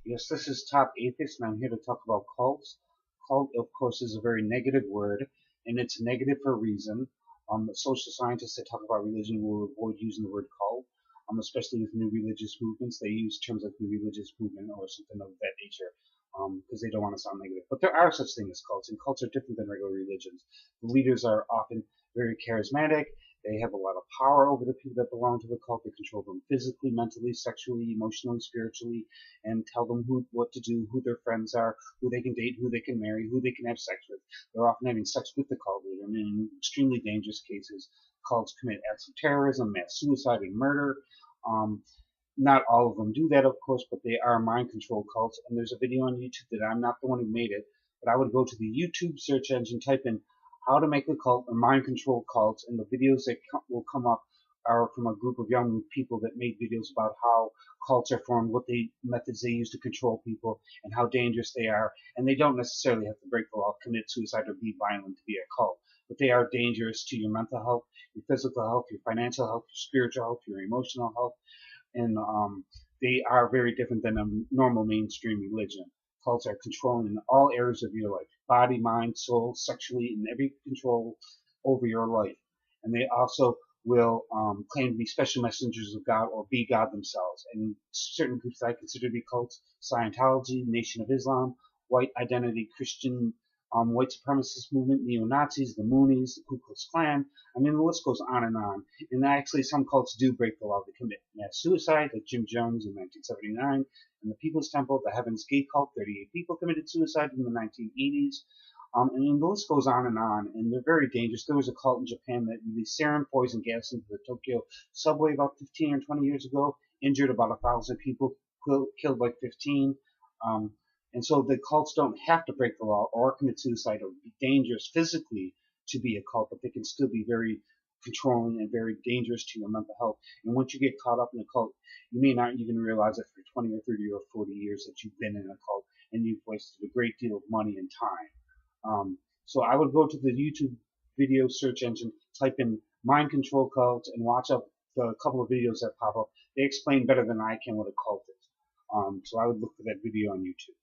Yes, this is Top Atheist, and I'm here to talk about cults. Cult, of course, is a very negative word, and it's negative for a reason. Social scientists that talk about religion will avoid using the word cult, especially with new religious movements. They use terms like new religious movement or something of that nature, because they don't want to sound negative. But there are such things as cults, and cults are different than regular religions. The leaders are often very charismatic. They have a lot of power over the people that belong to the cult. They control them physically, mentally, sexually, emotionally, spiritually, and tell them what to do, who their friends are, who they can date, who they can marry, who they can have sex with. They're often having sex with the cult leader. And in extremely dangerous cases, cults commit acts of terrorism, mass suicide, and murder. Um, Not all of them do that, of course, but they are mind control cults. And there's a video on YouTube that I'm not the one who made it, but I would go to the YouTube search engine, type in how to make a cult or mind control cults, and the videos that will come up are from a group of young people that made videos about how cults are formed, what methods they use to control people, and how dangerous they are. And they don't necessarily have to break the law, commit suicide, or be violent to be a cult, but they are dangerous to your mental health, your physical health, your financial health, your spiritual health, your emotional health, and they are very different than a normal mainstream religion. Cults are controlling in all areas of your life: body, mind, soul, sexually, and every control over your life. And they also will claim to be special messengers of God or be God themselves. And certain groups that I consider to be cults: Scientology, Nation of Islam, White Identity Christian, white supremacist movement, neo-Nazis, the Moonies, the Ku Klux Klan. I mean, the list goes on and on. And actually, some cults do break the law. They commit mass suicide, like Jim Jones in 1979, and the People's Temple, the Heaven's Gate cult. 38 people committed suicide in the 1980s. And the list goes on, and they're very dangerous. There was a cult in Japan that released sarin poison gas into the Tokyo subway about 15 or 20 years ago, injured about 1,000 people, killed like 15. Um, and so the cults don't have to break the law or commit suicide or be dangerous physically to be a cult, but they can still be very controlling and very dangerous to your mental health. And once you get caught up in a cult, you may not even realize it for 20 or 30 or 40 years that you've been in a cult and you've wasted a great deal of money and time. So I would go to the YouTube video search engine, type in mind control cults, and watch up the couple of videos that pop up. They explain better than I can what a cult is. So I would look for that video on YouTube.